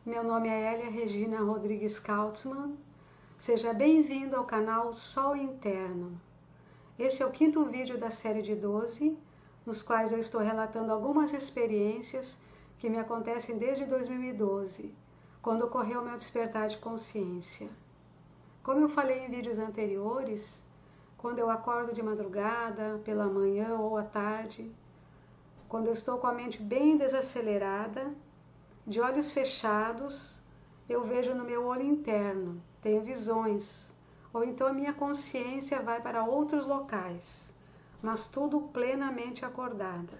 meu nome é Elia Regina Rodrigues Kautzmann. Seja bem-vindo ao canal Sol Interno. Este é o quinto vídeo da série de 12, nos quais eu estou relatando algumas experiências que me acontecem desde 2012, quando ocorreu o meu despertar de consciência. Como eu falei em vídeos anteriores, quando eu acordo de madrugada, pela manhã ou à tarde, quando eu estou com a mente bem desacelerada, de olhos fechados, eu vejo no meu olho interno, tenho visões, ou então a minha consciência vai para outros locais, mas tudo plenamente acordada.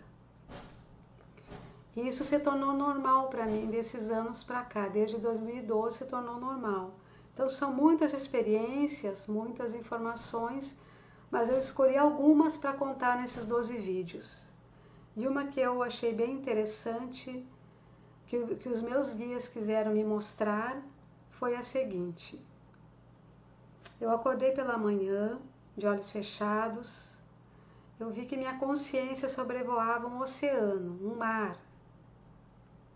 E isso se tornou normal para mim desses anos para cá, desde 2012 se tornou normal. Então são muitas experiências, muitas informações, mas eu escolhi algumas para contar nesses 12 vídeos. E uma que eu achei bem interessante, que os meus guias quiseram me mostrar, foi a seguinte. Eu acordei pela manhã, de olhos fechados, eu vi que minha consciência sobrevoava um oceano, um mar.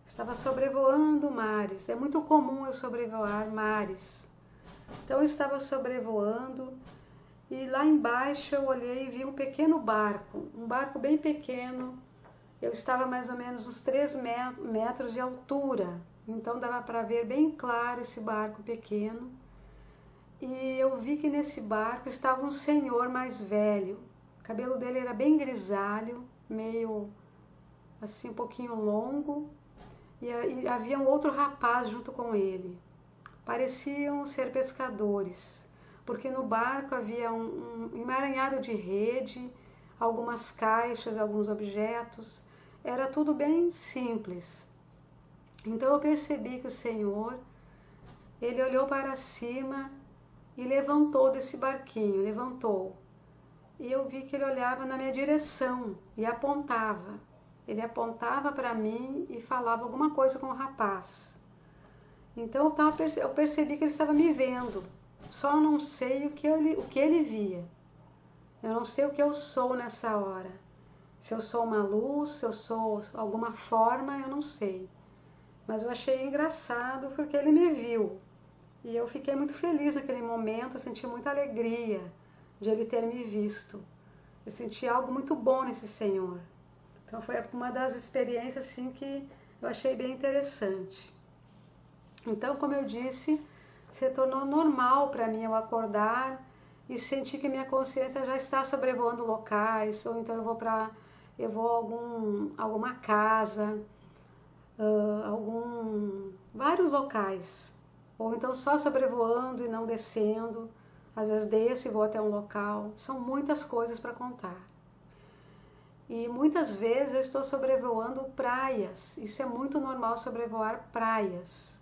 Estava sobrevoando mares, é muito comum eu sobrevoar mares. Então eu estava sobrevoando e lá embaixo eu olhei e vi um pequeno barco, um barco bem pequeno. Eu estava mais ou menos uns 3 metros de altura, então dava para ver bem claro esse barco pequeno. E eu vi que nesse barco estava um senhor mais velho, o cabelo dele era bem grisalho, meio assim um pouquinho longo, e havia um outro rapaz junto com ele. Pareciam ser pescadores, porque no barco havia um emaranhado de rede, algumas caixas, alguns objetos. Era tudo bem simples. Então eu percebi que o Senhor, ele olhou para cima e levantou desse barquinho, levantou. E eu vi que ele olhava na minha direção e apontava. Ele apontava para mim e falava alguma coisa com o rapaz. Então eu percebi que ele estava me vendo. Só não sei o que ele via. Eu não sei o que eu sou nessa hora. Se eu sou uma luz, se eu sou alguma forma, eu não sei. Mas eu achei engraçado porque ele me viu. E eu fiquei muito feliz naquele momento, eu senti muita alegria de ele ter me visto. Eu senti algo muito bom nesse Senhor. Então foi uma das experiências assim, que eu achei bem interessante. Então, como eu disse, se tornou normal para mim eu acordar e sentir que minha consciência já está sobrevoando locais, ou então eu vou a alguma casa, vários locais, ou então só sobrevoando e não descendo, às vezes desço e vou até um local. São muitas coisas para contar. E muitas vezes eu estou sobrevoando praias, isso é muito normal, sobrevoar praias.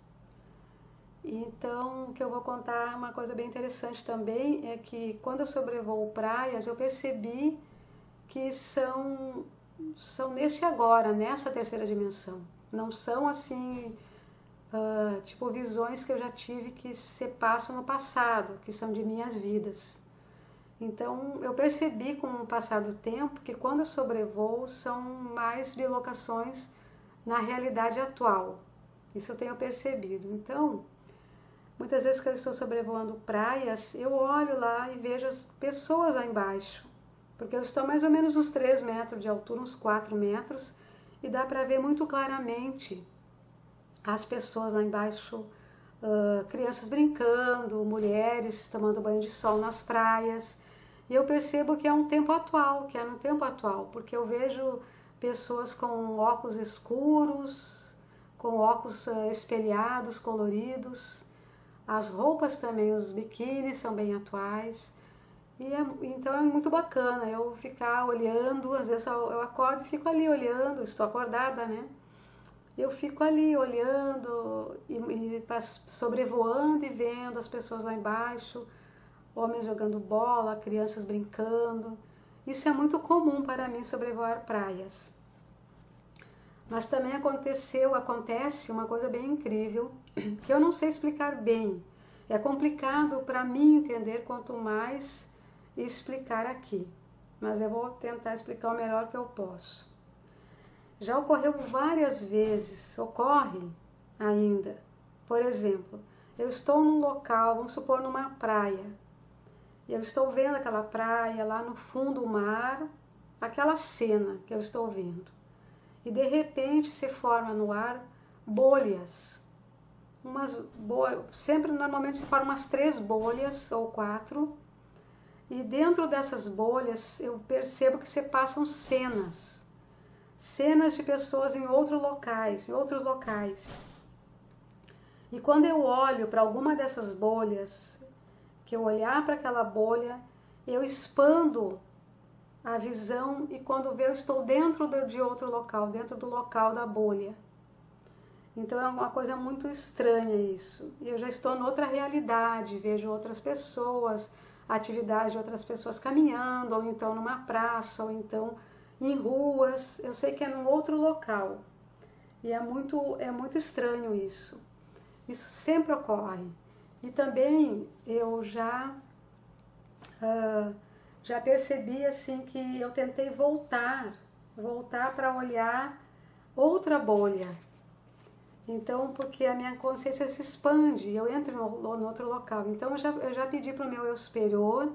Então, o que eu vou contar, uma coisa bem interessante também, é que quando eu sobrevoo praias, eu percebi que são neste agora, nessa terceira dimensão. Não são assim, tipo visões que eu já tive que se passam no passado, que são de minhas vidas. Então eu percebi com o passar do tempo que quando eu sobrevoo são mais bilocações na realidade atual. Isso eu tenho percebido. Então, muitas vezes que eu estou sobrevoando praias, eu olho lá e vejo as pessoas lá embaixo. Porque eu estou mais ou menos uns 3 metros de altura, uns 4 metros, e dá para ver muito claramente as pessoas lá embaixo, crianças brincando, mulheres tomando banho de sol nas praias. E eu percebo que é no tempo atual, porque eu vejo pessoas com óculos escuros, com óculos espelhados, coloridos. As roupas também, os biquínis são bem atuais. Então é muito bacana eu ficar olhando, às vezes eu acordo e fico ali olhando, estou acordada, né? Eu fico ali olhando e sobrevoando e vendo as pessoas lá embaixo, homens jogando bola, crianças brincando. Isso é muito comum para mim, sobrevoar praias. Mas também acontece uma coisa bem incrível, que eu não sei explicar bem. É complicado para mim entender, quanto mais explicar aqui, mas eu vou tentar explicar o melhor que eu posso. Já ocorreu várias vezes, ocorre ainda, Por exemplo, eu estou num local, vamos supor numa praia, e eu estou vendo aquela praia, lá no fundo do mar, aquela cena que eu estou vendo. E de repente se forma no ar bolhas. Sempre normalmente se formam umas 3 bolhas ou 4. E dentro dessas bolhas eu percebo que se passam cenas. Cenas de pessoas em outros locais. E quando eu olho para alguma dessas bolhas, que eu olhar para aquela bolha, eu expando a visão e quando vejo eu estou dentro de outro local, dentro do local da bolha. Então é uma coisa muito estranha isso. Eu já estou em outra realidade, vejo outras pessoas, atividade de outras pessoas caminhando, ou então numa praça, ou então em ruas. Eu sei que é num outro local. E é muito estranho isso. Isso sempre ocorre. E também eu já percebi assim que eu tentei voltar para olhar outra bolha. Então, porque a minha consciência se expande, eu entro no outro local. Então, eu já pedi para o meu eu superior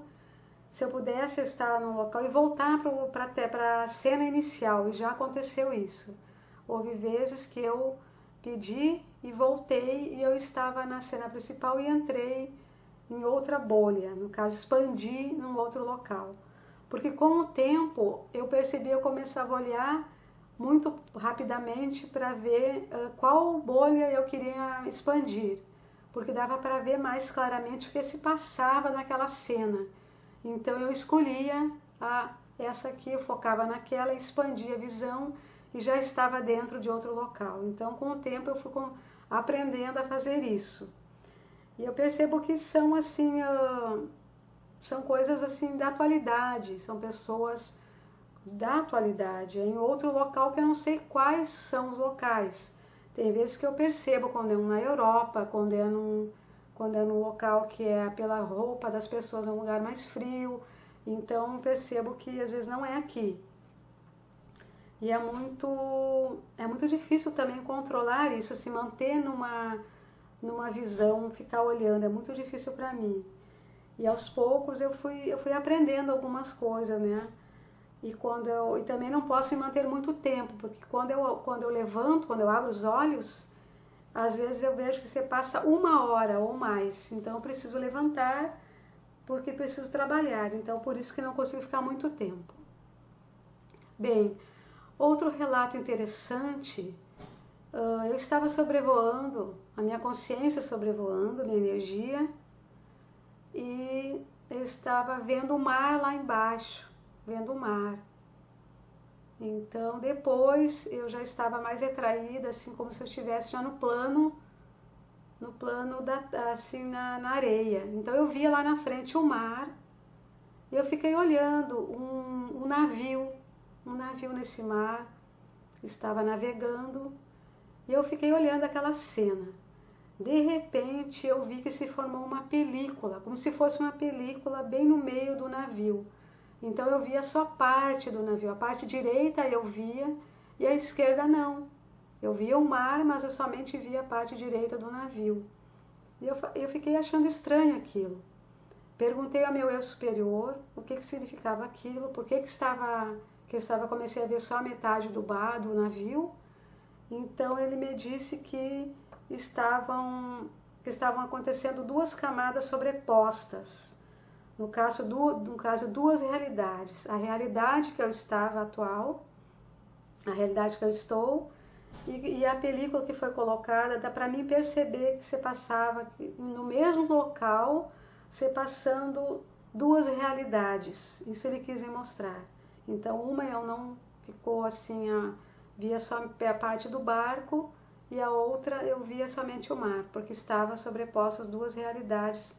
se eu pudesse estar no local e voltar para a cena inicial. E já aconteceu isso. Houve vezes que eu pedi e voltei e eu estava na cena principal e entrei em outra bolha, no caso expandi num outro local. Porque com o tempo eu percebi, eu começava a olhar muito rapidamente para ver qual bolha eu queria expandir, porque dava para ver mais claramente o que se passava naquela cena. Então eu escolhia essa aqui, eu focava naquela, expandia a visão e já estava dentro de outro local. Então com o tempo eu fui aprendendo a fazer isso. E eu percebo que são assim, são coisas assim da atualidade, são pessoas da atualidade, em outro local que eu não sei quais são os locais. Tem vezes que eu percebo quando é na Europa, quando é num local que é pela roupa das pessoas, é um lugar mais frio, então percebo que às vezes não é aqui. E é muito difícil também controlar isso, se manter numa visão, ficar olhando, é muito difícil para mim. E aos poucos eu fui aprendendo algumas coisas, né? E também não posso me manter muito tempo, porque quando eu levanto, quando eu abro os olhos, às vezes eu vejo que você passa 1 hora ou mais. Então eu preciso levantar porque preciso trabalhar. Então por isso que não consigo ficar muito tempo. Bem, outro relato interessante, eu estava sobrevoando, a minha consciência sobrevoando, a minha energia, e eu estava vendo o mar lá embaixo, vendo o mar. Então depois eu já estava mais retraída, assim como se eu estivesse já no plano assim na areia. Então eu via lá na frente o mar, e eu fiquei olhando um navio nesse mar, estava navegando, e eu fiquei olhando aquela cena. De repente eu vi que se formou uma película, como se fosse uma película bem no meio do navio. Então eu via só parte do navio, a parte direita eu via e a esquerda não. Eu via o mar, mas eu somente via a parte direita do navio. E eu fiquei achando estranho aquilo. Perguntei ao meu eu superior o que significava aquilo, por que comecei a ver só a metade do navio. Então ele me disse que estavam acontecendo 2 camadas sobrepostas. No caso, 2 realidades. A realidade que eu estava atual, a realidade que eu estou, e a película que foi colocada, dá para mim perceber que você passava no mesmo local, você passando 2 realidades. Isso ele quis me mostrar. Então uma eu não ficou assim, via só a parte do barco, e a outra eu via somente o mar, porque estava sobrepostas 2 realidades,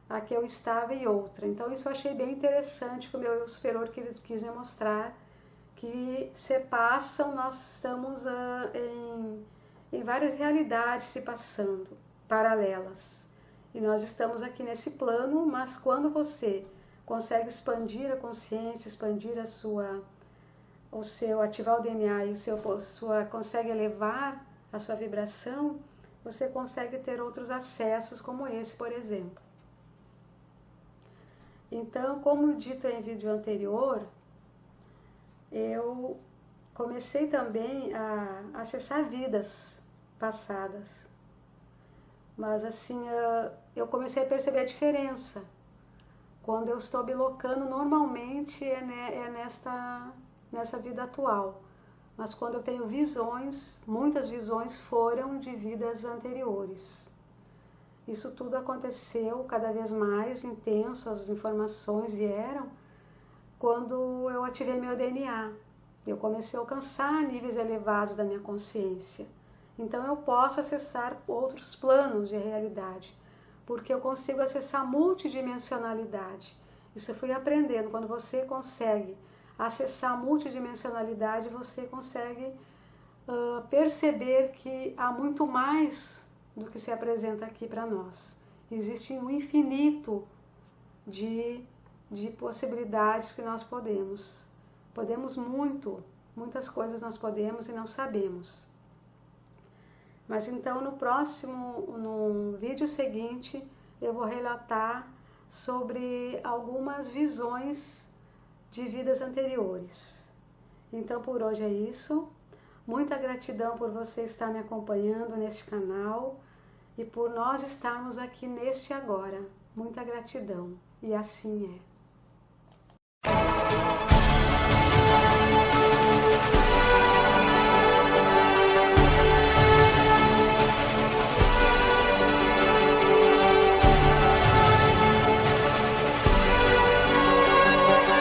a que eu estava e outra. Então isso eu achei bem interessante, que o meu superior quis me mostrar, que se passam, nós estamos em várias realidades se passando, paralelas. E nós estamos aqui nesse plano, mas quando você consegue expandir a consciência, expandir ativar o DNA e consegue elevar a sua vibração, você consegue ter outros acessos como esse, por exemplo. Então, como dito em vídeo anterior, eu comecei também a acessar vidas passadas. Mas assim, eu comecei a perceber a diferença. Quando eu estou bilocando, normalmente é nessa vida atual. Mas quando eu tenho visões, muitas visões foram de vidas anteriores. Isso tudo aconteceu cada vez mais intenso, as informações vieram quando eu ativei meu DNA. Eu comecei a alcançar níveis elevados da minha consciência. Então eu posso acessar outros planos de realidade, porque eu consigo acessar multidimensionalidade. Isso eu fui aprendendo. Quando você consegue acessar a multidimensionalidade, você consegue perceber que há muito mais do que se apresenta aqui para nós. Existe um infinito de possibilidades que nós podemos. Podemos muitas coisas nós podemos e não sabemos. Mas então no vídeo seguinte, eu vou relatar sobre algumas visões de vidas anteriores. Então por hoje é isso. Muita gratidão por você estar me acompanhando neste canal e por nós estarmos aqui neste agora. Muita gratidão. E assim é.